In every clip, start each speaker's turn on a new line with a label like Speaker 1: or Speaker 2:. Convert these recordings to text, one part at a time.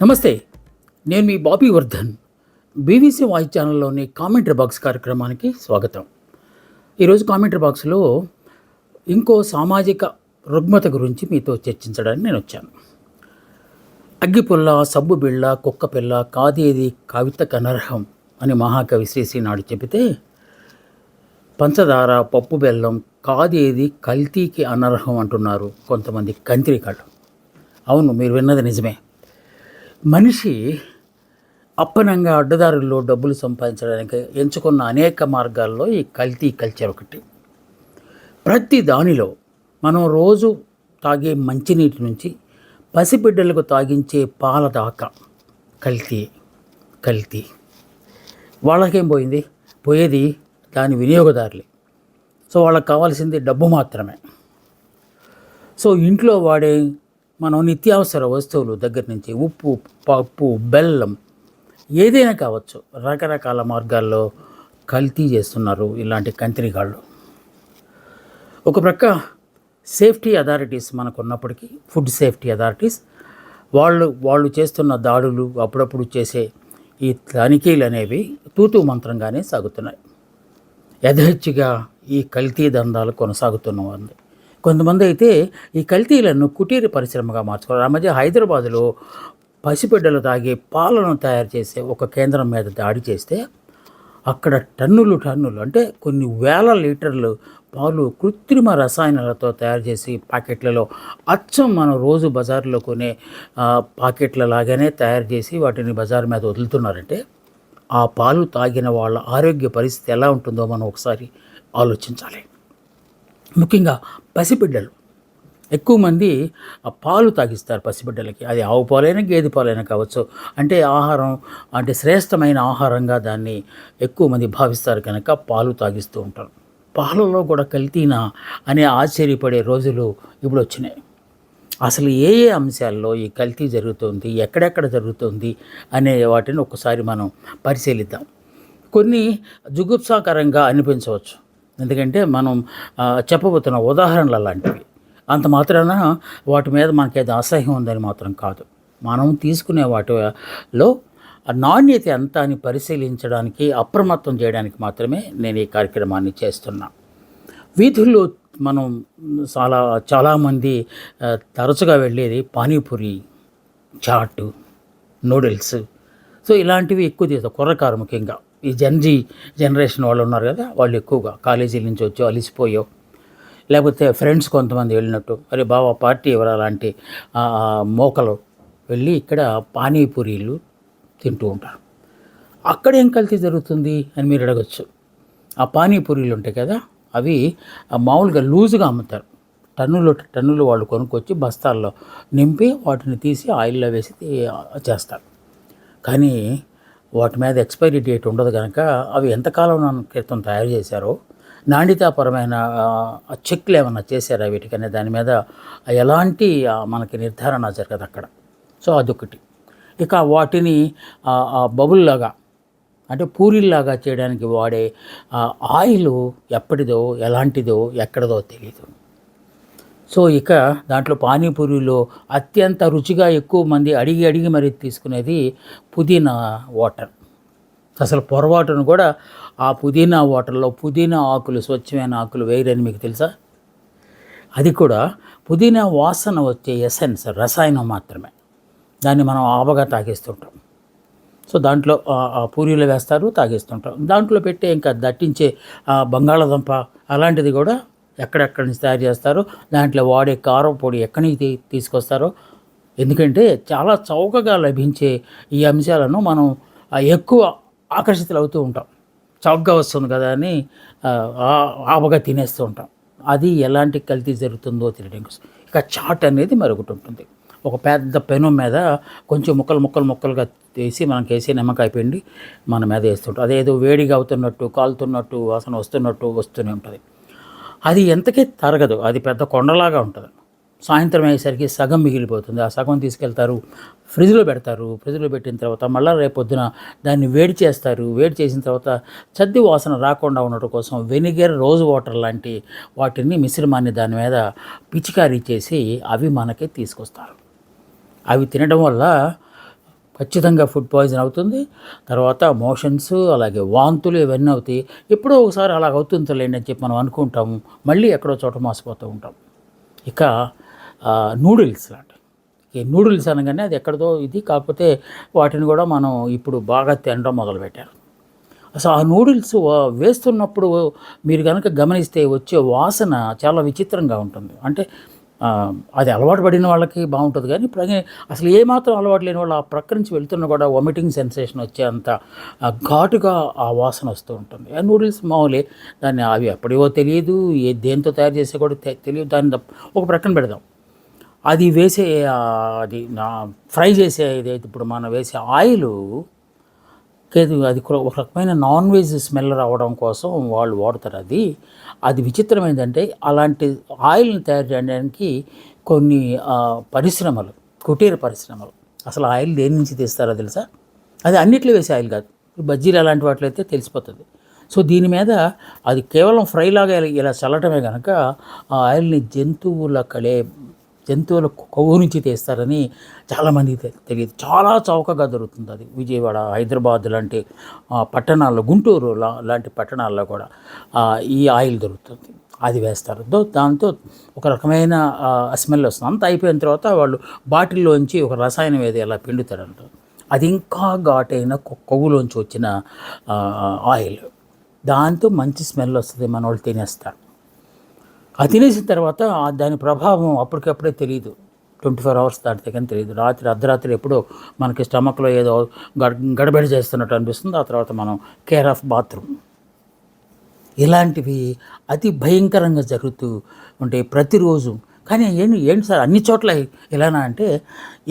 Speaker 1: నమస్తే. నేను మీ బాబీ వర్ధన్. బీబీసీ వాయిస్ ఛానల్లోని కామెంటరీ బాక్స్ కార్యక్రమానికి స్వాగతం. ఈరోజు కామెంటరీ బాక్స్లో ఇంకో సామాజిక రుగ్మత గురించి మీతో చర్చించడానికి నేను వచ్చాను. అగ్గిపుల్ల, సబ్బు బిళ్ళ, కుక్క పిల్ల, కాదేది కవితకు అనర్హం అని మహాకవి శ్రీశ్రీనాడు చెబితే, పంచదార, పప్పు బెల్లం కాదేది కల్తీకి అనర్హం అంటున్నారు కొంతమంది కంత్రికాళ్ళు. అవును, మీరు విన్నది నిజమే. మనిషి అప్పనంగా అడ్డదారుల్లో డబ్బులు సంపాదించడానికి ఎంచుకున్న అనేక మార్గాల్లో ఈ కల్తీ కల్చర్ ఒకటి. ప్రతి దానిలో మనం రోజు తాగే మంచినీటి నుంచి పసిబిడ్డలకు తాగించే పాల దాకా కల్తీ కల్తీ. వాళ్ళకేం పోయింది? పోయేది దాని వినియోగదారులే. సో వాళ్ళకి కావాల్సింది డబ్బు మాత్రమే. సో ఇంట్లో వాడే మనం నిత్యావసర వస్తువులు దగ్గర నుంచి ఉప్పు, పప్పు, బెల్లం ఏదైనా కావచ్చు, రకరకాల మార్గాల్లో కల్తీ చేస్తున్నారు ఇలాంటి కంత్రిగాళ్ళు. ఒక ప్రక్క సేఫ్టీ అథారిటీస్ మనకు ఉన్నప్పటికీ, ఫుడ్ సేఫ్టీ అథారిటీస్ వాళ్ళు చేస్తున్న దాడులు, అప్పుడప్పుడు చేసే ఈ తనిఖీలు అనేవి తూతూ మంత్రంగానే సాగుతున్నాయి. యథేచ్ఛగా ఈ కల్తీ దందాలు కొనసాగుతున్నవారు. కొంతమంది అయితే ఈ కల్తీలను కుటీర పరిశ్రమగా మార్చుకోవాలి. ఆ మధ్య హైదరాబాదులో పసిబిడ్డలు తాగే పాలను తయారు చేసే ఒక కేంద్రం మీద దాడి చేస్తే అక్కడ టన్నులు అంటే కొన్ని వేల లీటర్లు పాలు కృత్రిమ రసాయనాలతో తయారు చేసి ప్యాకెట్లలో అచ్చం మనం రోజు బజార్లో కొనే ప్యాకెట్ల లాగానే తయారు చేసి వాటిని బజార్ మీద వదులుతున్నారంటే ఆ పాలు తాగిన వాళ్ళ ఆరోగ్య పరిస్థితి ఎలా ఉంటుందో మనం ఒకసారి ఆలోచించాలి. ముఖ్యంగా పసిబిడ్డలు ఎక్కువ మంది ఆ పాలు తాగిస్తారు పసిబిడ్డలకి. అది ఆవు పాలైనా గేదె పాలైనా కావచ్చు. అంటే ఆహారం, అంటే శ్రేష్టమైన ఆహారంగా దాన్ని ఎక్కువ మంది భావిస్తారు కనుక పాలు తాగిస్తూ ఉంటారు. పాలలో కూడా కల్తీనా అనే ఆశ్చర్యపడే రోజులు ఇప్పుడు వచ్చినాయి. అసలు ఏ అంశాల్లో ఈ కల్తీ జరుగుతుంది, ఎక్కడెక్కడ జరుగుతుంది అనే వాటిని ఒకసారి మనం పరిశీలిద్దాం. కొన్ని జుగుప్సాకరంగా అనిపించవచ్చు, ఎందుకంటే మనం చెప్పబోతున్న ఉదాహరణలు అలాంటివి. అంత మాత్రాన వాటి మీద మనకేదో అసహ్యం ఉందని మాత్రం కాదు. మనం తీసుకునే వాటిలో నాణ్యత ఎంత అని పరిశీలించడానికి, అప్రమత్తం చేయడానికి మాత్రమే నేను ఈ కార్యక్రమాన్ని చేస్తున్నా. వీధుల్లో మనం చాలామంది తరచుగా వెళ్ళేది పానీపూరి, చాటు, నూడిల్స్. సో ఇలాంటివి ఎక్కువ తీస్తారు. కుర్రకారు ముఖ్యంగా ఈ జనరేషన్ వాళ్ళు ఉన్నారు కదా, వాళ్ళు ఎక్కువగా కాలేజీల నుంచి వచ్చో అలిసిపోయో, లేకపోతే ఫ్రెండ్స్ కొంతమంది వెళ్ళినట్టు, అరే బావా పార్టీ ఎవరు అలాంటి మోకలు వెళ్ళి ఇక్కడ పానీపూరీలు తింటూ ఉంటారు. అక్కడేం కల్తీ జరుగుతుంది అని మీరు అడగచ్చు. ఆ పానీపూరీలు ఉంటాయి కదా, అవి మామూలుగా లూజుగా అమ్ముతారు. టన్నులు వాళ్ళు కొనుక్కొచ్చి బస్తాల్లో నింపి వాటిని తీసి ఆయిల్లో వేసి చేస్తారు. కానీ వాటి మీద ఎక్స్పైరీ డేట్ ఉండదు కనుక అవి ఎంతకాలం క్రితం తయారు చేశారో, నాణ్యతాపరమైన చెక్లు ఏమన్నా చేశారా వీటికనే దాని మీద ఎలాంటి మనకి నిర్ధారణ జరగదు అక్కడ. సో అదొకటి. ఇక వాటిని బబుల్లాగా, అంటే పూరీల్లాగా చేయడానికి వాడే ఆయిల్ ఎప్పటిదో, ఎలాంటిదో, ఎక్కడదో తెలియదు. సో ఇక దాంట్లో పానీపూరిలో అత్యంత రుచిగా ఎక్కువ మంది అడిగి మరి తీసుకునేది పుదీనా వాటర్. అసలు పొరపాటును కూడా ఆ పుదీనా వాటర్లో పుదీనా ఆకులు, స్వచ్ఛమైన ఆకులు వేయరని మీకు తెలుసా? అది కూడా పుదీనా వాసన వచ్చే ఎసెన్స్, రసాయనం మాత్రమే. దాన్ని మనం ఆబగా తాగేస్తుంటాం. సో దాంట్లో పూరీలు వేస్తారు, తాగేస్తుంటాం. దాంట్లో పెట్టే ఇంకా దట్టించే బంగాళాదుంప అలాంటిది కూడా ఎక్కడెక్కడి నుంచి తయారు చేస్తారో, దాంట్లో వాడే కారం పొడి ఎక్కడి నుంచి తీసుకొస్తారో. ఎందుకంటే చాలా చౌకగా లభించే ఈ అంశాలను మనం ఎక్కువ ఆకర్షితులు అవుతూ ఉంటాం. చౌకగా వస్తుంది కదా అని ఆబగా తినేస్తూ ఉంటాం. అది ఎలాంటి కల్తీ జరుగుతుందో తెలియడం కోసం. ఇక చాట్ అనేది మరొకటి ఉంటుంది. ఒక పెద్ద పెను మీద కొంచెం ముక్కలుగా తీసి మనకి వేసి నిమ్మకాయ పిండి మన మీద వేస్తుంటాం. అదేదో వేడిగా అవుతున్నట్టు, కాలుతున్నట్టు, వాసన వస్తూనే ఉంటుంది. అది ఎంతకీ తరగదు. అది పెద్ద కొండలాగా ఉంటుంది. సాయంత్రం అయ్యేసరికి సగం మిగిలిపోతుంది. ఆ సగం తీసుకెళ్తారు, ఫ్రిడ్జ్లో పెడతారు. ఫ్రిడ్జ్లో పెట్టిన తర్వాత మళ్ళీ రేపొద్దున దాన్ని వేడి చేస్తారు. వేడి చేసిన తర్వాత చద్ది వాసన రాకుండా ఉండటం కోసం వెనిగర్, రోజ్ వాటర్ లాంటి వాటిని మిశ్రమాన్ని దాని మీద పిచికారీ చేసి అవి మనకి తీసుకొస్తారు. అవి తినడం వల్ల ఖచ్చితంగా ఫుడ్ పాయిజన్ అవుతుంది. తర్వాత మోషన్స్, అలాగే వాంతులు ఇవన్నీ అవుతాయి. ఎప్పుడో ఒకసారి అలాగ అవుతుందిలేండి అని చెప్పి మనం అనుకుంటాము. మళ్ళీ ఎక్కడో చోట మోసపోతూ ఉంటాం. ఇక నూడిల్స్ లాంటివి. ఈ నూడిల్స్ అనగానే అది ఎక్కడిదో ఇది, కాకపోతే వాటిని కూడా మనం ఇప్పుడు బాగా తినడం మొదలుపెట్టారు. అసలు ఆ నూడిల్స్ వేస్తున్నప్పుడు మీరు గనక గమనిస్తే వచ్చే వాసన చాలా విచిత్రంగా ఉంటుంది. అంటే అది అలవాటు పడిన వాళ్ళకి బాగుంటుంది కానీ, ఇప్పుడు అసలు ఏమాత్రం అలవాటు లేని వాళ్ళు ఆ ప్రక్క నుంచి వెళ్తున్నా కూడా వామిటింగ్ సెన్సేషన్ వచ్చేంత ఘాటుగా ఆ వాసన వస్తూ ఉంటుంది. ఆ నూడిల్స్ మామూలే, దాన్ని అవి ఎప్పటివో తెలియదు, దేంతో తయారు చేసే కూడా తెలియదు. దాన్ని ఒక ప్రక్కన పెడదాం. అది వేసే అది ఫ్రై చేసే ఇదైతే ఇప్పుడు మనం వేసే ఆయిలు లేదు, అది ఒక రకమైన నాన్ వెజ్ స్మెల్ రావడం కోసం వాళ్ళు వాడతారు. అది విచిత్రం ఏంటంటే, అలాంటి ఆయిల్ని తయారు చేయడానికి కొన్ని పరిశ్రమలు, కుటీర పరిశ్రమలు అసలు ఆయిల్ దేని నుంచి తీస్తారో తెలుసా? అది అన్నిట్లో వేసే ఆయిల్ కాదు. బజ్జీలు అలాంటి వాటిలో అయితే తెలిసిపోతుంది. సో దీని మీద అది కేవలం ఫ్రైలాగా ఇలా చల్లటమే కనుక ఆ ఆయిల్ని జంతువుల కొవ్వు నుంచి తీస్తారని చాలామందికి తెలియదు. చాలా చౌకగా దొరుకుతుంది అది. విజయవాడ, హైదరాబాద్ లాంటి పట్టణాల్లో, గుంటూరు లాంటి పట్టణాల్లో కూడా ఈ ఆయిల్ దొరుకుతుంది. అది వేస్తారు. దాంతో ఒక రకమైన స్మెల్ వస్తుంది. అంతా అయిపోయిన తర్వాత వాళ్ళు బాటిల్లోంచి ఒక రసాయనం ఏది అలా పిండుతారంట. అది ఇంకా ఘాటైన కొవ్వులోంచి వచ్చిన ఆయిల్. దాంతో మంచి స్మెల్ వస్తుంది, మన వాళ్ళు తినేస్తారు. అది తినేసిన తర్వాత దాని ప్రభావం అప్పటికప్పుడే తెలియదు. 24 hours దాటితే కానీ తెలియదు. అర్ధరాత్రి ఎప్పుడో మనకి స్టమక్లో ఏదో గడబడి చేస్తున్నట్టు అనిపిస్తుంది. ఆ తర్వాత మనం కేర్ ఆఫ్ బాత్రూమ్. ఇలాంటివి అతి భయంకరంగా జరుగుతూ ఉంటాయి ప్రతిరోజు. కానీ ఏంటి సార్ అన్ని చోట్ల ఎలానా అంటే,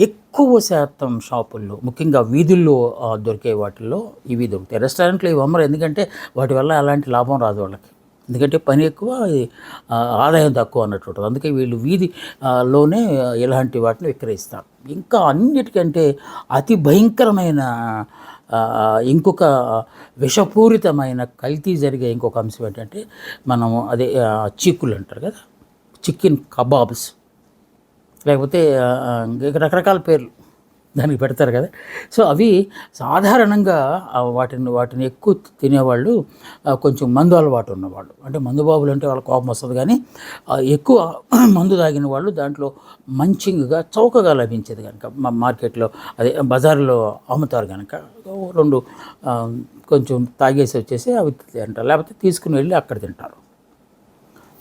Speaker 1: ఎక్కువ శాతం షాపుల్లో, ముఖ్యంగా వీధుల్లో దొరికే వాటిల్లో ఇవి దొరుకుతాయి. రెస్టారెంట్లో ఇవి అమ్మరు, ఎందుకంటే వాటి వల్ల అలాంటి లాభం రాదు వాళ్ళకి. ఎందుకంటే పని ఎక్కువ, ఆదాయం తక్కువ అన్నట్టు ఉంటుంది. అందుకే వీళ్ళు వీధిలోనే ఇలాంటి వాటిని విక్రయిస్తారు. ఇంకా అన్నిటికంటే అతి భయంకరమైన ఇంకొక విషపూరితమైన కల్తీ జరిగే ఇంకొక అంశం ఏంటంటే, మనము అదే చీకులు అంటారు కదా, చికెన్ కబాబ్స్, లేకపోతే రకరకాల పేర్లు దానికి పెడతారు కదా. సో అవి సాధారణంగా వాటిని ఎక్కువ తినేవాళ్ళు కొంచెం మందు అలవాటు ఉన్నవాళ్ళు. అంటే మందు బాబులు అంటే వాళ్ళ కోపం వస్తుంది, కానీ ఎక్కువ మందు తాగిన వాళ్ళు దాంట్లో మంచిగా చౌకగా లభించేది కనుక మార్కెట్లో, అదే బజార్లో అమ్ముతారు కనుక 2 కొంచెం తాగేసి వచ్చేసి అవి తింటారు, లేకపోతే తీసుకుని వెళ్ళి అక్కడ తింటారు.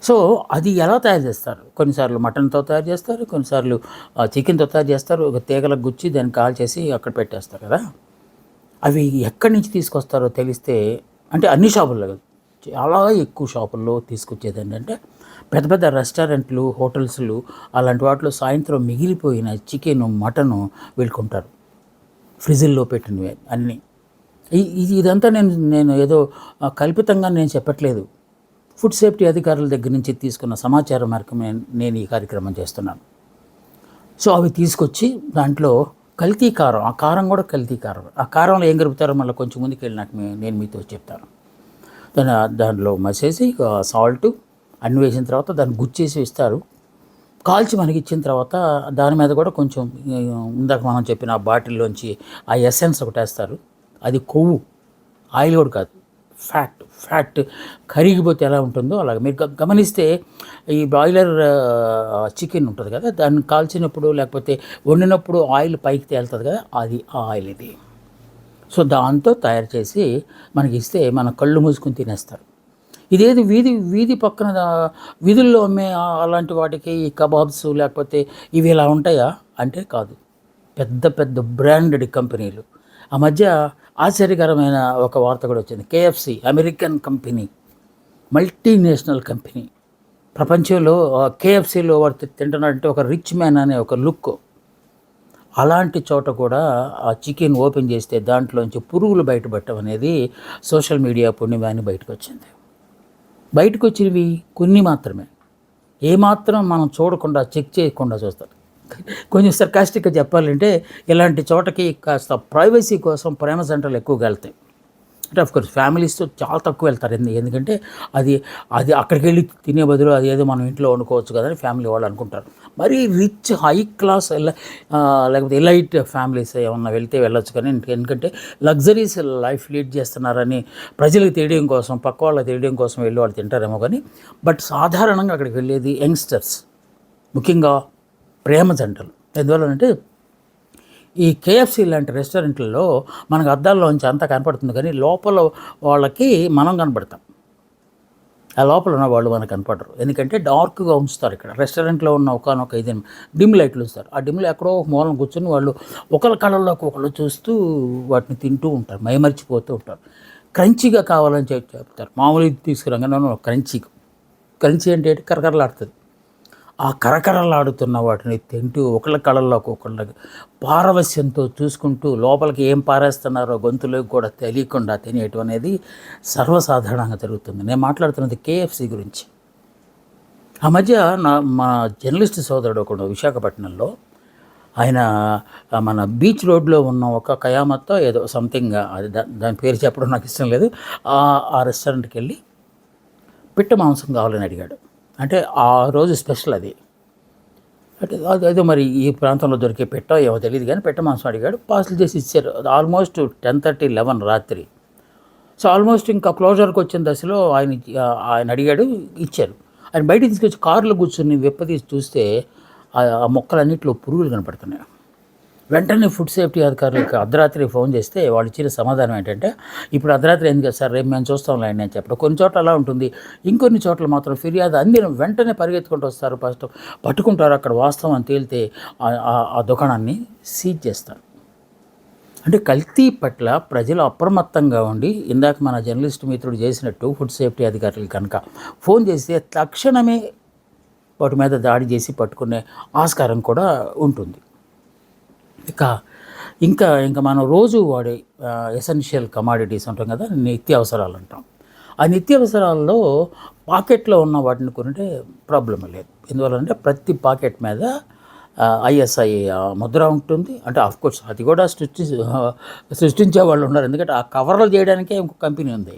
Speaker 1: సో అది ఎలా తయారు చేస్తారు? కొన్నిసార్లు మటన్తో తయారు చేస్తారు, కొన్నిసార్లు చికెన్తో తయారు చేస్తారు. ఒక తీగలకు గుచ్చి దాన్ని కాల్చేసి అక్కడ పెట్టేస్తారు కదా. అవి ఎక్కడి నుంచి తీసుకొస్తారో తెలిస్తే, అంటే అన్ని షాపుల్లో కాదు, చాలా ఎక్కువ షాపుల్లో తీసుకొచ్చేది ఏంటంటే, పెద్ద పెద్ద రెస్టారెంట్లు, హోటల్స్లు అలాంటి వాటిలో సాయంత్రం మిగిలిపోయిన చికెను, మటను వీళ్ళుకుంటారు, ఫ్రిడ్జ్ల్లో పెట్టినవి అన్నీ. ఇదంతా నేను ఏదో కల్పితంగా నేను చెప్పట్లేదు. ఫుడ్ సేఫ్టీ అధికారుల దగ్గర నుంచి తీసుకున్న సమాచారం మేరకు నేను ఈ కార్యక్రమం చేస్తున్నాను. సో అవి తీసుకొచ్చి దాంట్లో కల్తీ కారం, ఆ కారం కూడా కల్తీ కారం. ఆ కారంలో ఏం కలుపుతారో మళ్ళీ కొంచెం ముందుకు వెళ్ళి నేను మీతో చెప్తాను. దాంట్లో మసేసి సాల్ట్ అన్ని వేసిన తర్వాత దాన్ని గుచ్చేసి ఇస్తారు. కాల్చి మనకి ఇచ్చిన తర్వాత దాని మీద కూడా కొంచెం ఇందాక మనం చెప్పిన ఆ బాటిల్లోంచి ఆ ఎసెన్స్ ఒకటి వేస్తారు. అది కొవ్వు, ఆయిల్ కూడా కాదు, ఫ్యాట్ కరిగిపోతే ఎలా ఉంటుందో అలాగే. మీరు గమనిస్తే ఈ బాయిలర్ చికెన్ ఉంటుంది కదా, దాన్ని కాల్చినప్పుడు లేకపోతే వండినప్పుడు ఆయిల్ పైకి తేలుతుంది కదా, అది ఆ ఆయిల్ ఇది. సో దాంతో తయారు చేసి మనకి ఇస్తే మన కళ్ళు మూసుకుని తినేస్తారు. ఇదేది వీధి పక్కన వీధుల్లో అమ్మే అలాంటి వాటికి ఈ కబాబ్స్ లేకపోతే ఇవి ఇలా ఉంటాయా అంటే కాదు. పెద్ద పెద్ద బ్రాండెడ్ కంపెనీలు. ఆ మధ్య ఆశ్చర్యకరమైన ఒక వార్త కూడా వచ్చింది. KFC, American company, multinational company. ప్రపంచంలో KFCలో వారు తింటున్నారంటే ఒక రిచ్ మ్యాన్ అనే ఒక లుక్. అలాంటి చోట కూడా ఆ చికెన్ ఓపెన్ చేస్తే దాంట్లోంచి పురుగులు బయటపడటం అనేది సోషల్ మీడియా పుణ్యమాని బయటకు వచ్చింది. బయటకు వచ్చినవి కొన్ని మాత్రమే, ఏమాత్రం మనం చూడకుండా చెక్ చేయకుండా చూస్తారు. కొంచెం సర్కాస్టిక్గా చెప్పాలంటే, ఇలాంటి చోటకి కాస్త ప్రైవసీ కోసం ప్రేమ సెంటర్లు ఎక్కువగా వెళ్తాయి. అంటే ఆఫ్కోర్స్ ఫ్యామిలీస్తో చాలా తక్కువ వెళ్తారు. ఎందుకంటే అది అది అక్కడికి వెళ్ళి తినే బదులు అది ఏదో మనం ఇంట్లో వండుకోవచ్చు కదా అని ఫ్యామిలీ వాళ్ళు అనుకుంటారు. మరీ రిచ్ హై క్లాస్ లేకపోతే ఎలైట్ ఫ్యామిలీస్ ఏమన్నా వెళ్తే వెళ్ళొచ్చు, కానీ ఎందుకంటే లగ్జరీస్ లైఫ్ లీడ్ చేస్తున్నారని ప్రజలకు తెలియడం కోసం, పక్క వాళ్ళకి తెలియడం కోసం వెళ్ళి వాళ్ళు తింటారేమో కానీ, బట్ సాధారణంగా అక్కడికి వెళ్ళేది యంగ్స్టర్స్, ముఖ్యంగా ప్రేమ జంటలు. ఎందువల్లంటే ఈ కేఎఫ్సీ లాంటి రెస్టారెంట్లలో మనకు అద్దాల్లోంచి అంతా కనపడుతుంది, కానీ లోపల వాళ్ళకి మనం కనపడతాం, ఆ లోపల ఉన్న వాళ్ళు మనకు కనపడరు. ఎందుకంటే డార్క్గా ఉంచుతారు. ఇక్కడ రెస్టారెంట్లో ఉన్న ఒకనొక ఇది డిమ్ లైట్లు ఉంచుతారు. ఆ డిమ్లో ఎక్కడో ఒక మూలం కూర్చొని వాళ్ళు ఒకళ్ళ కళ్ళల్లోకి ఒకళ్ళు చూస్తూ వాటిని తింటూ ఉంటారు, మైమరిచిపోతూ ఉంటారు. క్రంచీగా కావాలని చెప్తారు. మామూలుగా తీసుకురాగానే క్రంచీ అంటే కరకరలాడుతుంది. ఆ కరకరలాడుతున్న వాటిని తింటూ ఒకళ్ళ కళల్లోకి ఒకళ్ళకి పారవస్యంతో చూసుకుంటూ లోపలికి ఏం పారేస్తున్నారో గొంతులోకి కూడా తెలియకుండా తినేయటం అనేది సర్వసాధారణంగా జరుగుతుంది. నేను మాట్లాడుతున్నది కేఎఫ్సీ గురించి. ఆ మధ్య మా జర్నలిస్ట్ సోదరుడు ఒకడు విశాఖపట్నంలో, ఆయన మన బీచ్ రోడ్లో ఉన్న ఒక కయామత్తో ఏదో సంథింగ్, అది దాని పేరు చెప్పడం నాకు ఇష్టం లేదు, ఆ రెస్టారెంట్కి వెళ్ళి పిట్ట మాంసం కావాలని అడిగాడు. అంటే ఆ రోజు స్పెషల్ అది. అంటే అదేదో మరి ఈ ప్రాంతంలో దొరికే పెట్టో ఏమో తెలియదు, కానీ పెట్ట మాంసం అడిగాడు. పార్సల్ చేసి ఇచ్చారు. ఆల్మోస్ట్ 10:30, 11 రాత్రి. సో ఆల్మోస్ట్ ఇంకా క్లోజర్కి వచ్చిన దశలో ఆయన అడిగాడు, ఇచ్చారు. ఆయన బయట తీసుకొచ్చి కారులో కూర్చొని వెప్పతీసి చూస్తే ఆ మొక్కలన్నింటిలో పురుగులు కనపడుతున్నాయి. వెంటనే ఫుడ్ సేఫ్టీ అధికారులకు అర్ధరాత్రి ఫోన్ చేస్తే వాళ్ళు ఇచ్చిన సమాధానం ఏంటంటే, ఇప్పుడు అర్ధరాత్రి ఎందుకు కదా సార్, రేపు మేము చూస్తాంలే అని నేను చెప్పడం. కొన్ని చోట్ల అలా ఉంటుంది, ఇంకొన్ని చోట్ల మాత్రం ఫిర్యాదు అందిన వెంటనే పరిగెత్తుకుంటూ వస్తారు, ఫస్ట్ పట్టుకుంటారు. అక్కడ వాస్తవం అని తేలితే ఆ దుకాణాన్ని సీజ్ చేస్తారు. అంటే కల్తీ పట్ల ప్రజలు అప్రమత్తంగా ఉండి, ఇందాక మన జర్నలిస్ట్ మిత్రుడు చేసినట్టు ఫుడ్ సేఫ్టీ అధికారులు కనుక ఫోన్ చేస్తే తక్షణమే వాటి మీద దాడి చేసి పట్టుకునే ఆస్కారం కూడా ఉంటుంది. ఇంకా మనం రోజు వాడే ఎసెన్షియల్ కమాడిటీస్ ఉంటాం కదా, నిత్యావసరాలు అంటాం. ఆ నిత్యావసరాల్లో పాకెట్లో ఉన్న వాటిని కొనిటే ప్రాబ్లం లేదు. ఎందువల్లంటే ప్రతి పాకెట్ మీద ఐఎస్ఐ ముద్ర ఉంటుంది. అంటే ఆఫ్కోర్స్ అది కూడా సృష్టించే వాళ్ళు ఉన్నారు. ఎందుకంటే ఆ కవర్లు చేయడానికే ఇంకొక కంపెనీ ఉంది,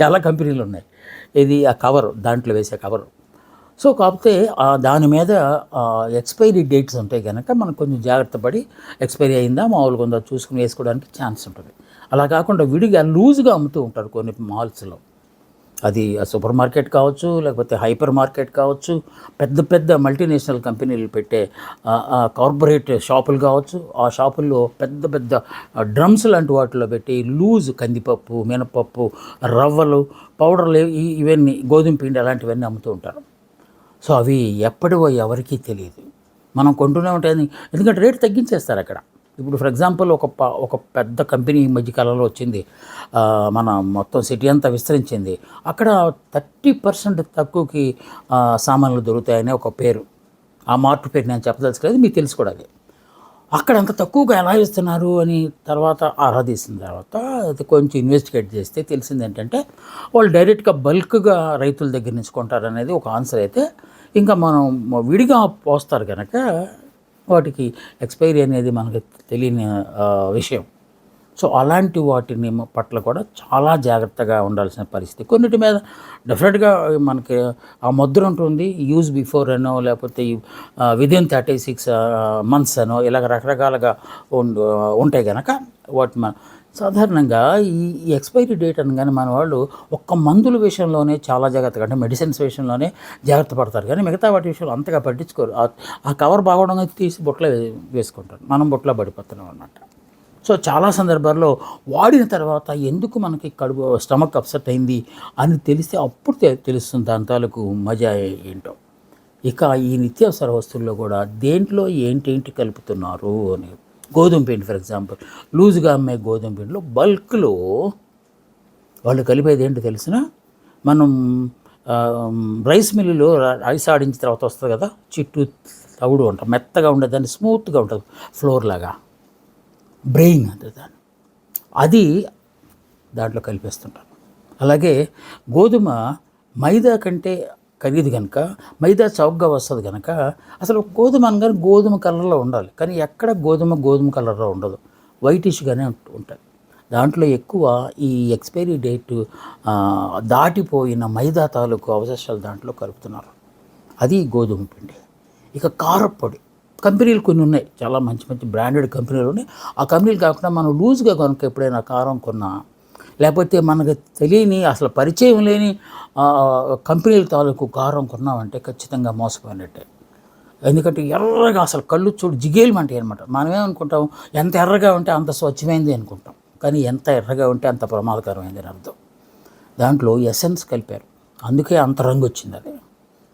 Speaker 1: చాలా కంపెనీలు ఉన్నాయి. ఇది ఆ కవర్, దాంట్లో వేసే కవరు. సో కాకపోతే దాని మీద ఎక్స్పైరీ డేట్స్ ఉంటాయి కనుక మనం కొంచెం జాగ్రత్త పడి ఎక్స్పైరీ అయిందా మామూలుగా ఉందా చూసుకుని వేసుకోవడానికి ఛాన్స్ ఉంటుంది. అలా కాకుండా విడిగా లూజ్గా అమ్ముతూ ఉంటారు కొన్ని మాల్స్లో. అది సూపర్ మార్కెట్ కావచ్చు, లేకపోతే హైపర్ మార్కెట్ కావచ్చు, పెద్ద పెద్ద మల్టీనేషనల్ కంపెనీలు పెట్టే కార్పొరేట్ షాపులు కావచ్చు. ఆ షాపుల్లో పెద్ద పెద్ద డ్రమ్స్ లాంటి వాటిలో పెట్టి లూజ్ కందిపప్పు, మినపప్పు, రవ్వలు, పౌడర్లు, ఇవన్నీ గోధుమ పిండి అలాంటివన్నీ అమ్ముతూ ఉంటారు. సో అవి ఎప్పటివో ఎవరికీ తెలియదు, మనం కొంటూనే ఉంటాయి. ఎందుకంటే రేటు తగ్గించేస్తారు అక్కడ. ఇప్పుడు ఫర్ ఎగ్జాంపుల్ ఒక పెద్ద కంపెనీ ఈ మధ్యకాలంలో వచ్చింది, మన మొత్తం సిటీ అంతా విస్తరించింది. అక్కడ 30% తక్కువకి సామాన్లు దొరుకుతాయనే ఒక పేరు. ఆ మార్ట్ పేరు నేను చెప్పదలుచుకోలేదు, మీకు తెలుసు కూడా. అది అక్కడ అంత తక్కువగా ఎలా ఇస్తున్నారు అని తర్వాత ఆరాధిస్తున్న తర్వాత అది కొంచెం ఇన్వెస్టిగేట్ చేస్తే తెలిసింది ఏంటంటే, వాళ్ళు డైరెక్ట్గా బల్క్గా రైతుల దగ్గర నుంచి కొంటారనేది ఒక ఆన్సర్ అయితే, ఇంకా మనం విడిగా పోస్తారు కనుక వాటికి ఎక్స్పైరీ అనేది మనకు తెలియని విషయం. సో అలాంటి వాటిని పట్ల కూడా చాలా జాగ్రత్తగా ఉండాల్సిన పరిస్థితి. కొన్నిటి మీద డెఫినెట్గా మనకి ఆ ముద్ర ఉంటుంది, యూజ్ బిఫోర్ అనో లేకపోతే విదిన్ 36 months అనో ఇలాగ రకరకాలుగా ఉంటాయి కనుక వాటి సాధారణంగా ఈ ఎక్స్పైరీ డేట్ అనగానే మన వాళ్ళు ఒక్క మందుల విషయంలోనే చాలా జాగ్రత్తగా, అంటే మెడిసిన్స్ విషయంలోనే జాగ్రత్త పడతారు, కానీ మిగతా వాటి విషయంలో అంతగా పట్టించుకోరు. ఆ కవర్ బాగోవడం తీసి బొట్లో వేసుకుంటారు, మనం బొట్లో పడిపోతున్నాం అన్నమాట. సో చాలా సందర్భాల్లో వాడిన తర్వాత ఎందుకు మనకి స్టమక్ అప్సెట్ అయింది అని తెలిస్తే అప్పుడు తెలుస్తుంది దాని తాలూకు మజా ఏంటో. ఇక ఈ నిత్యావసర వస్తువుల్లో కూడా దేంట్లో ఏంటి కలుపుతున్నారు అని. గోధుమ పిండి ఫర్ ఎగ్జాంపుల్, లూజ్గా అమ్మే గోధుమ పిండిలో బల్క్లో వాళ్ళు కలిపేది ఏంటో తెలిసిన, మనం రైస్ మిల్లులో రైస్ ఆడించిన తర్వాత వస్తుంది కదా, చుట్టూ తవుడు ఉంటుంది, మెత్తగా ఉండేది, దాన్ని స్మూత్గా ఉంటుంది, ఫ్లోర్ లాగా, బ్రెయిన్ అంటే దాన్ని, అది దాంట్లో కలిపేస్తుంటారు. అలాగే గోధుమ మైదా కంటే ఖరీదు కనుక, మైదా చౌకగా వస్తుంది కనుక అసలు గోధుమ అనగానే గోధుమ కలర్లో ఉండాలి, కానీ ఎక్కడ గోధుమ కలర్లో ఉండదు, వైటిష్గానే ఉంటుంది. దాంట్లో ఎక్కువ ఈ ఎక్స్పైరీ డేట్ దాటిపోయిన మైదా తాలూకు అవశేషాలు దాంట్లో కలుపుతున్నారు. అది గోధుమ పిండి. ఇక కారప్పొడి కంపెనీలు కొన్ని ఉన్నాయి, చాలా మంచి మంచి బ్రాండెడ్ కంపెనీలు ఉన్నాయి. ఆ కంపెనీలు కాకుండా మనం లూజ్గా కనుక ఎప్పుడైనా కారం కొన్నా, లేకపోతే మనకు తెలియని అసలు పరిచయం లేని కంపెనీల తాలూకు కారం కొన్నామంటే ఖచ్చితంగా మోసపోయినట్టే. ఎందుకంటే ఎర్రగా అసలు కళ్ళు చూడు జిగేలమంటాయి అనమాట. మనమేమనుకుంటాం, ఎంత ఎర్రగా ఉంటే అంత స్వచ్ఛమైంది అనుకుంటాం, కానీ ఎంత ఎర్రగా ఉంటే అంత ప్రమాదకరమైంది అని అర్థం. దాంట్లో ఎసెన్స్ కలిపారు, అందుకే అంత రంగు వచ్చింది. అది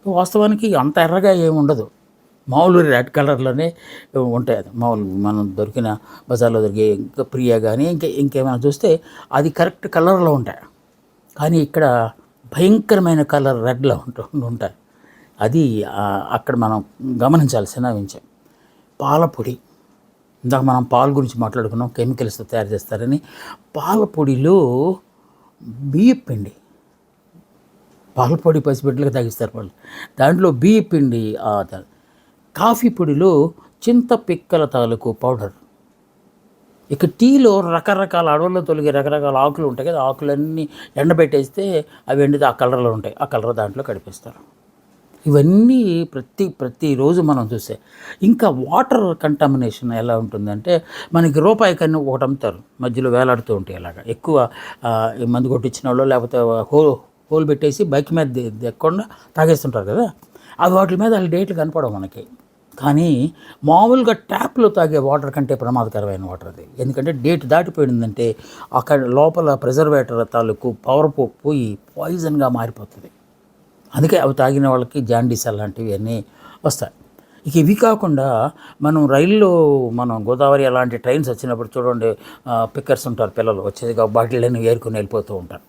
Speaker 1: వాస్తవానికి అంత ఎర్రగా ఏముండదు, మామూలు రెడ్ కలర్లోనే ఉంటాయి. అది మామూలు మనం దొరికిన బజార్లో దొరికే ఇంకా ప్రియా కానీ ఇంకేమైనా చూస్తే అది కరెక్ట్ కలర్లో ఉంటాయి. కానీ ఇక్కడ భయంకరమైన కలర్ రెడ్లో ఉంటాయి. అది అక్కడ మనం గమనించాల్సిన విషయం. పాలపొడి, ఇందాక మనం పాలు గురించి మాట్లాడుకున్నాం, కెమికల్స్తో తయారు చేస్తారని. పాలపొడిలో బియ్యం పిండి, పాలపొడి పసిబిడ్డలకు తాగిస్తారు వాళ్ళు, దాంట్లో బియ్యం పిండి. కాఫీ పొడిలో చింత పిక్కల తాలూకు పౌడర్. ఇక టీలో రకరకాల అడవుల్లో తొలగే రకరకాల ఆకులు ఉంటాయి కదా, ఆకులన్నీ ఎండబెట్టేస్తే అవి ఎండితే ఆ కలర్లో ఉంటాయి, ఆ కలర్ దాంట్లో కడిపిస్తారు. ఇవన్నీ ప్రతిరోజు మనం చూసే. ఇంకా వాటర్ కంటామినేషన్ ఎలా ఉంటుందంటే, మనకి రూపాయి కన్నా ఒకటి అమ్ముతారు, మధ్యలో వేలాడుతూ ఉంటాయి. అలాగా ఎక్కువ మందు కొట్టించిన వాళ్ళు లేకపోతే హోల్ పెట్టేసి బైక్ మీద ఎక్కకుండా తాగేస్తుంటారు కదా, అవి వాటి మీద వాళ్ళ డేట్లు కనపడవు మనకి. కానీ మామూలుగా ట్యాప్లో తాగే వాటర్ కంటే ప్రమాదకరమైన వాటర్ అది. ఎందుకంటే డేట్ దాటిపోయిందంటే అక్కడ లోపల ప్రిజర్వేటర్ తాలూకు పవర్ పోయి పాయిజన్గా మారిపోతుంది. అందుకే అవి తాగిన వాళ్ళకి జాండీస్ అలాంటివి అన్నీ వస్తాయి. ఇక ఇవి కాకుండా మనం రైల్లో, మనం గోదావరి అలాంటి ట్రైన్స్ వచ్చినప్పుడు చూడండి, పిక్కర్స్ ఉంటారు, పిల్లలు వచ్చేది బాటిళ్ళని ఏరుకొని వెళ్ళిపోతూ ఉంటారు.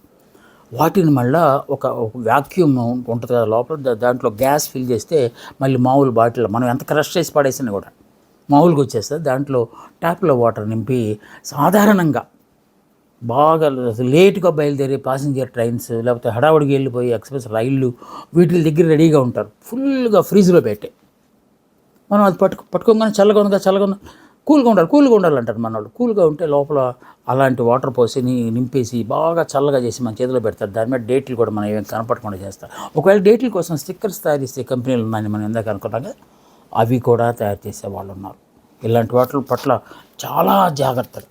Speaker 1: వాటిని మళ్ళీ ఒక వ్యాక్యూమ్ ఉంటుంది కదా లోపల, దాంట్లో గ్యాస్ ఫిల్ చేస్తే మళ్ళీ మామూలు బాటిల్ మనం ఎంత క్రష్ చేసి పడేసినా కూడా మామూలుగా వచ్చేస్తుంది. దాంట్లో ట్యాప్లో వాటర్ నింపి సాధారణంగా బాగా లేటుగా బయలుదేరే ప్యాసింజర్ ట్రైన్స్ లేకపోతే హడావుడికి వెళ్ళిపోయి ఎక్స్ప్రెస్ రైళ్ళు వీటి దగ్గర రెడీగా ఉంటారు, ఫుల్గా ఫ్రిడ్జ్లో పెట్టే. మనం అది పట్టుకోగానే చల్లగా ఉందా కూల్గా ఉండాలంటారు మన వాళ్ళు. కూల్గా ఉంటే లోపల అలాంటి వాటర్ పోసి నింపేసి బాగా చల్లగా చేసి మన చేతిలో పెడతారు. దాని మీద డేట్లు కూడా మనం ఏం కనపడకుండా చేస్తారు. ఒకవేళ డేట్ల కోసం స్టిక్కర్స్ తయారు చేసే కంపెనీలు ఉన్నాయని మనం ఎందాక అనుకున్నాం కదా, అవి కూడా తయారు చేసే వాళ్ళు ఉన్నారు. ఇలాంటి వాటర్ పట్ల చాలా జాగ్రత్తలు.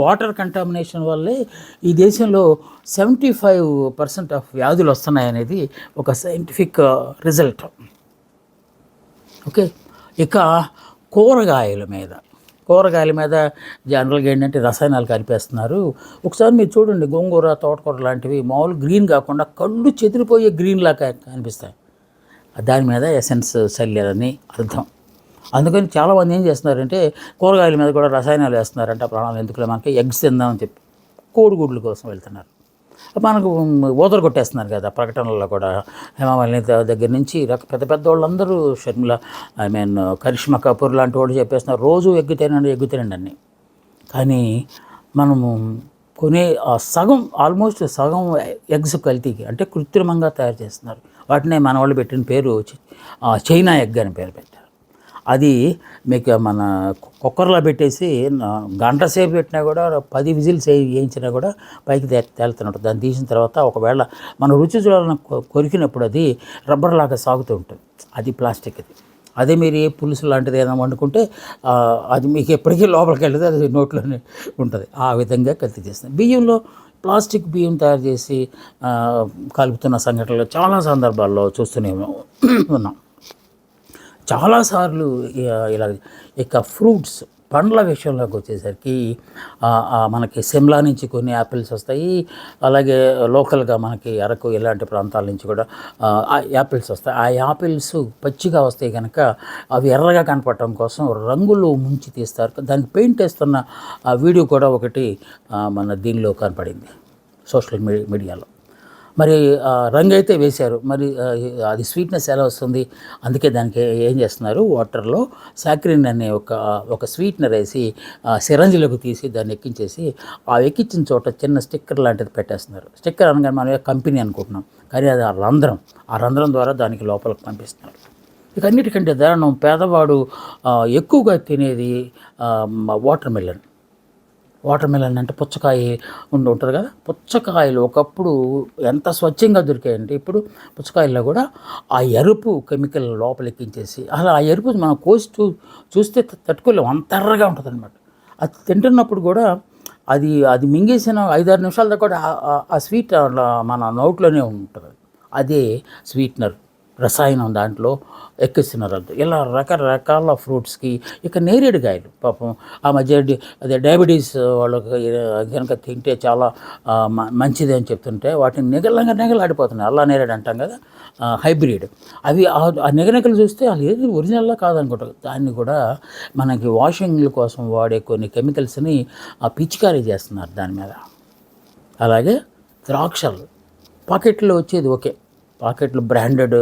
Speaker 1: వాటర్ కంటామినేషన్ వల్లే ఈ దేశంలో 75% ఆఫ్ వ్యాధులు వస్తున్నాయనేది ఒక సైంటిఫిక్ రిజల్ట్. ఓకే, ఇక కూరగాయల మీద జనరల్గా ఏంటంటే రసాయనాలు కలిపేస్తున్నారు. ఒకసారి మీరు చూడండి, గోంగూర, తోటకూర లాంటివి మామూలు గ్రీన్ కాకుండా కళ్ళు చెదిరిపోయే గ్రీన్లాగా కనిపిస్తాయి. దాని మీద ఎసెన్స్ చల్లారని అర్థం. అందుకని చాలామంది ఏం చేస్తున్నారంటే కూరగాయల మీద కూడా రసాయనాలు వేస్తున్నారంటే ప్రాణాలు ఎందుకులే మనకి ఎగ్స్ తిందామని చెప్పి కోడిగుడ్ల కోసం వెళ్తున్నారు. మనకు ఓదరు కొట్టేస్తున్నారు కదా ప్రకటనల్లో కూడా. హేమమాలిని దగ్గర నుంచి పెద్ద పెద్ద వాళ్ళందరూ, షర్మిల, కరిష్మా కపూర్ లాంటి వాళ్ళు చెప్పేస్తున్నారు రోజు ఎగ్గు తినండి అని. కానీ మనము కొనే ఆల్మోస్ట్ సగం ఎగ్స్ కల్తీకి, అంటే కృత్రిమంగా తయారు చేస్తున్నారు. వాటినే మన వాళ్ళు పెట్టిన పేరు చైనా ఎగ్ అని పేరు పెట్టారు. అది మీకు మన కుక్కర్లో పెట్టేసి గంట సేపు పెట్టినా కూడా 10 విజిల్స్ వేయించినా కూడా పైకి తేలుతున్నట్టు. దాన్ని తీసిన తర్వాత ఒకవేళ మనం రుచి చూడాలని కొరికినప్పుడు అది రబ్బర్ లాగా సాగుతూ ఉంటుంది. అది ప్లాస్టిక్. అదే మీరు ఏ పులుసు లాంటిది ఏదైనా వండుకుంటే అది మీకు ఎప్పటికీ లోపలికి వెళ్తే అది నోట్లోనే ఉంటుంది. ఆ విధంగా కల్తీ చేస్తుంది. బియ్యంలో ప్లాస్టిక్ బియ్యం తయారు చేసి కలుపుతున్న సంఘటనలు చాలా సందర్భాల్లో చూస్తూనే ఉన్నాం. చాలాసార్లు ఇలా. ఇక ఫ్రూట్స్, పండ్ల విషయంలోకి వచ్చేసరికి మనకి సిమ్లా నుంచి కొన్ని యాపిల్స్ వస్తాయి. అలాగే లోకల్గా మనకి అరకు ఇలాంటి ప్రాంతాల నుంచి కూడా యాపిల్స్ వస్తాయి. ఆ యాపిల్స్ పచ్చిగా వస్తాయి కనుక అవి ఎర్రగా కనపడటం కోసం రంగులు ముంచి తీస్తారు. దానికి పెయింట్ వేస్తున్న వీడియో కూడా ఒకటి మన దీనిలో కనపడింది సోషల్ మీడియాలో. మరి రంగు అయితే వేశారు, మరి అది స్వీట్నెస్ ఎలా వస్తుంది? అందుకే దానికి ఏం చేస్తున్నారు, వాటర్లో సాక్రిన్ అనే ఒక స్వీట్నర్ వేసి సిరంజిలోకి తీసి దాన్ని ఎక్కించేసి ఆ ఎక్కించిన చోట చిన్న స్టిక్కర్ లాంటిది పెట్టేస్తున్నారు. స్టిక్కర్ అనగానే మనం కంపెనీ అనుకుంటున్నాం, కానీ అది ఆ రంధ్రం ద్వారా దానికి లోపలికి పంపిస్తున్నారు. ఇక అన్నిటికంటే దారుణం, పేదవాడు ఎక్కువగా తినేది వాటర్ మిలన్. వాటర్ మెలన్ అంటే పుచ్చకాయ ఉంటుంది కదా, పుచ్చకాయలు ఒకప్పుడు ఎంత స్వచ్ఛంగా దొరికాయంటే ఇప్పుడు పుచ్చకాయల్లో కూడా ఆ ఎరుపు కెమికల్ లోపలెక్కించేసి అలా ఆ ఎరుపు మనం కోసి చూస్తే తట్టుకోలేము, అంత ఎర్రగా ఉంటుంది అనమాట. అది తింటున్నప్పుడు కూడా అది అది మింగేసిన 5-6 నిమిషాల దాకా కూడా ఆ స్వీట్ మన నోట్లోనే ఉంటుంది. అదే స్వీట్నర్, రసాయనం దాంట్లో ఎక్కిస్తున్నారు. అంత ఇలా రకరకాల ఫ్రూట్స్కి. ఇక నేరేడుకాయలు పాపం ఆ మధ్య అదే డయాబెటీస్ వాళ్ళకి కనుక తింటే చాలా మంచిది అని చెప్తుంటే వాటిని నెగలాడిపోతున్నాయి. అల్లా నేరేడు అంటాం కదా, హైబ్రిడ్. అవి ఆ నెగనెగలు చూస్తే అది ఏది ఒరిజినల్లా కాదనుకుంటారు. దాన్ని కూడా మనకి వాషింగ్ల కోసం వాడే కొన్ని కెమికల్స్ని పిచికారీ చేస్తున్నారు దాని మీద. అలాగే ద్రాక్షలు పాకెట్లో వచ్చేది ఓకే, పాకెట్లు బ్రాండెడ్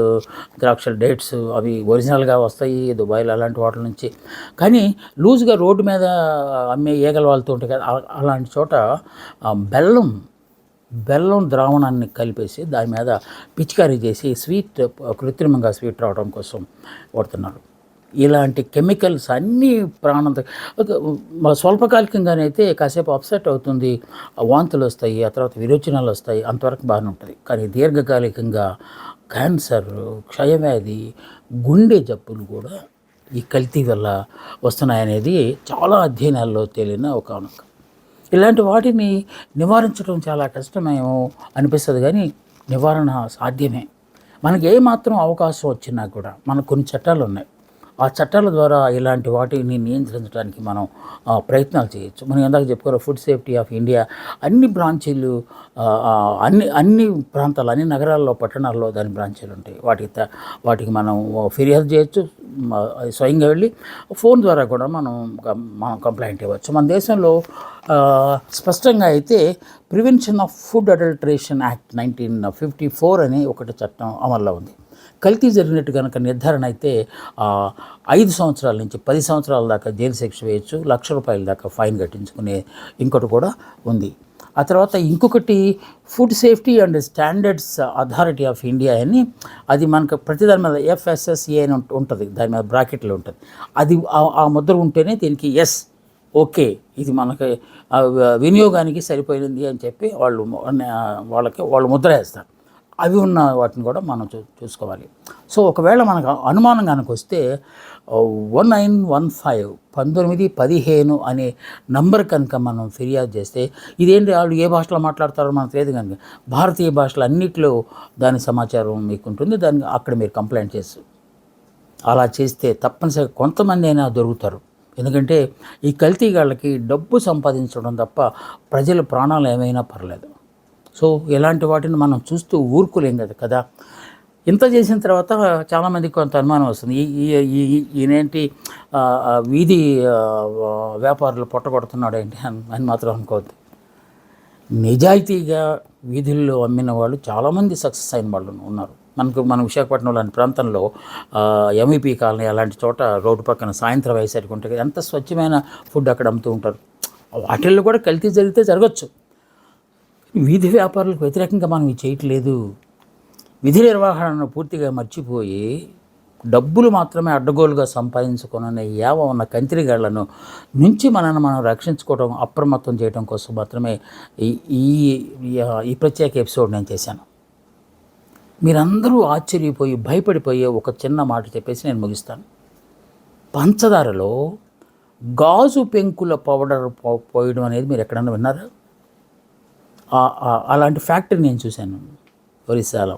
Speaker 1: ద్రాక్షలు, డేట్స్ అవి ఒరిజినల్గా వస్తాయి దుబాయ్లో అలాంటి వాటి నుంచి. కానీ లూజ్గా రోడ్డు మీద అమ్మే ఈగల వాళ్ళతో ఉంటాయి కదా, అలాంటి చోట బెల్లం ద్రావణాన్ని కలిపేసి దాని మీద పిచికారీ చేసి కృత్రిమంగా స్వీట్ రావడం కోసం వాడుతున్నారు. ఇలాంటి కెమికల్స్ అన్నీ స్వల్పకాలికంగానైతే కాసేపు అప్సెట్ అవుతుంది, వాంతులు వస్తాయి, ఆ తర్వాత విరోచనాలు వస్తాయి, అంతవరకు బాగానే ఉంటుంది. కానీ దీర్ఘకాలికంగా క్యాన్సర్, క్షయవ్యాధి, గుండె జబ్బులు కూడా ఈ కల్తీ వల్ల వస్తున్నాయనేది చాలా అధ్యయనాల్లో తేలిన ఒక అంశం. ఇలాంటి వాటిని నివారించడం చాలా కష్టమేమో అనిపిస్తుంది, కానీ నివారణ సాధ్యమే. మనకి ఏమాత్రం అవకాశం వచ్చినా కూడా మనకు కొన్ని చట్టాలు ఉన్నాయి. ఆ చట్టాల ద్వారా ఇలాంటి వాటిని నియంత్రించడానికి మనం ప్రయత్నాలు చేయొచ్చు. మనం ఇందాక చెప్పుకోవాలి, ఫుడ్ సేఫ్టీ ఆఫ్ ఇండియా అన్ని బ్రాంచీలు, అన్ని ప్రాంతాలు, అన్ని నగరాల్లో, పట్టణాల్లో దాని బ్రాంచీలు ఉంటాయి. వాటికి మనం ఫిర్యాదు చేయొచ్చు, స్వయంగా వెళ్ళి ఫోన్ ద్వారా కూడా మనం కంప్లైంట్ ఇవ్వచ్చు. మన దేశంలో స్పష్టంగా అయితే prevention of food adulteration act 1954 అని ఒకటి చట్టం అమల్లో ఉంది. కల్తీ జరిగినట్టు కనుక నిర్ధారణ అయితే 5 సంవత్సరాల నుంచి 10 సంవత్సరాల దాకా జైలు శిక్ష వేయచ్చు, ₹1,00,000 దాకా ఫైన్ కట్టించుకునే ఇంకోటి కూడా ఉంది. ఆ తర్వాత ఇంకొకటి food safety and standards authority of India అని, అది మనకు ప్రతిదాని మీద FSSA అని ఉంటుంది, దాని మీద బ్రాకెట్లో ఉంటుంది. అది ఆ ముద్ర ఉంటేనే దీనికి ఓకే ఇది మనకి వినియోగానికి సరిపోయింది అని చెప్పి వాళ్ళు ముద్ర వేస్తారు. అవి ఉన్న వాటిని కూడా మనం చూసుకోవాలి. సో ఒకవేళ మనకు అనుమానం కనుక వస్తే 1915 అనే నంబర్ కనుక మనం ఫిర్యాదు చేస్తే, ఇదేంటి వాళ్ళు ఏ భాషలో మాట్లాడతారో మనకు తెలియదు, కనుక భారతీయ భాషలు అన్నింటిలో దాని సమాచారం మీకు ఉంటుంది. దాన్ని అక్కడ మీరు కంప్లైంట్ చేసి అలా చేస్తే తప్పనిసరిగా కొంతమంది అయినా దొరుకుతారు. ఎందుకంటే ఈ కల్తీగాళ్ళకి డబ్బు సంపాదించడం తప్ప ప్రజల ప్రాణాలు ఏమైనా పర్లేదు. సో ఇలాంటి వాటిని మనం చూస్తూ ఊరుకోలేం కదా. ఇంత చేసిన తర్వాత చాలామందికి కొంత అనుమానం వస్తుంది, ఈయనేంటి వీధి వ్యాపారులు పొట్టగొడుతున్నాడు ఏంటి అని మాత్రం అనుకోవద్దు. నిజాయితీగా వీధుల్లో అమ్మిన వాళ్ళు చాలామంది సక్సెస్ అయిన వాళ్ళు ఉన్నారు. మన విశాఖపట్నం లాంటి ప్రాంతంలో MEP కాలనీ అలాంటి చోట రోడ్డు పక్కన సాయంత్రం అయ్యేసరికి ఉంటుంది, ఎంత స్వచ్ఛమైన ఫుడ్ అక్కడ అమ్ముతూ ఉంటారు. వాటిల్లో కూడా కల్తీ జరిగితే జరగచ్చు. వీధి వ్యాపారులకు వ్యతిరేకంగా మనం ఇది చేయట్లేదు. విధి నిర్వహణను పూర్తిగా మర్చిపోయి డబ్బులు మాత్రమే అడ్డగోలుగా సంపాదించుకునే ఉన్న కంత్రిగాళ్లను నుంచి మనల్ని మనం రక్షించుకోవడం, అప్రమత్తం చేయడం కోసం మాత్రమే ఈ ప్రత్యేక ఎపిసోడ్ నేను చేశాను. మీరందరూ ఆశ్చర్యపోయి భయపడిపోయే ఒక చిన్న మాట చెప్పేసి నేను ముగిస్తాను. పంచదారలో గాజు పెంకుల పౌడర్ పోయడం అనేది మీరు ఎక్కడన్నా విన్నారా? అలాంటి ఫ్యాక్టరీ నేను చూశాను ఒరిస్సాలో.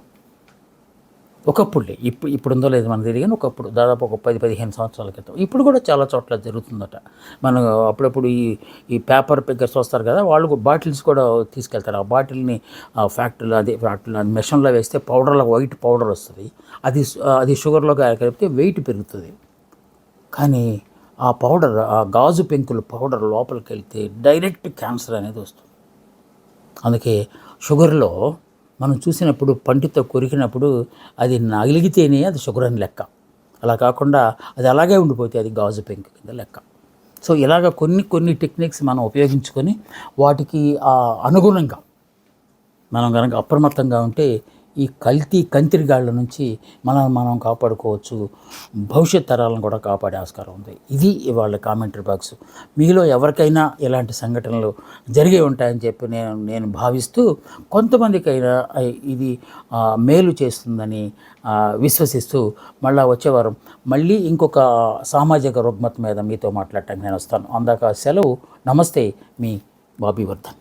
Speaker 1: ఒకప్పుడులే, ఇప్పుడు ఉందో లేదు మనకు తెలియదు, కానీ ఒకప్పుడు దాదాపు ఒక 10-15 సంవత్సరాల క్రితం. ఇప్పుడు కూడా చాలా చోట్ల జరుగుతుందట. మనం అప్పుడప్పుడు ఈ పేపర్ పిక్కర్స్ వస్తారు కదా, వాళ్ళు బాటిల్స్ కూడా తీసుకెళ్తారు. ఆ బాటిల్ని ఫ్యాక్టరీలో మెషిన్లో వేస్తే వైట్ పౌడర్ వస్తుంది. అది షుగర్లో కలిపితే వెయిట్ పెరుగుతుంది. కానీ ఆ గాజు పెంకుల పౌడర్ లోపలికి వెళ్తే డైరెక్ట్ క్యాన్సర్ అనేది వస్తుంది. అందుకే షుగర్లో మనం చూసినప్పుడు పంటితో కొరికినప్పుడు అది నలిగితేనే అది షుగర్ అని లెక్క. అలా కాకుండా అది అలాగే ఉండిపోతే అది గాజు పెంకు కింద లెక్క. సో ఇలాగ కొన్ని టెక్నిక్స్ మనం ఉపయోగించుకొని వాటికి అనుగుణంగా మనం కనుక అప్రమత్తంగా ఉంటే ఈ కల్తీ కంతిరిగాళ్ళ నుంచి మనం కాపాడుకోవచ్చు, భవిష్యత్ తరాలను కూడా కాపాడే ఆస్కారం ఉంది. ఇది ఇవాళ కామెంటరీ బాక్స్. మీలో ఎవరికైనా ఇలాంటి సంఘటనలు జరిగి ఉంటాయని చెప్పి నేను భావిస్తూ, కొంతమందికైనా ఇది మేలు చేస్తుందని విశ్వసిస్తూ, మళ్ళీ వచ్చే వారం మళ్ళీ ఇంకొక సామాజిక రుగ్మత మీద మీతో మాట్లాడటానికి నేను వస్తాను. అందాక సెలవు. నమస్తే, మీ బాబీ వర్ధన్.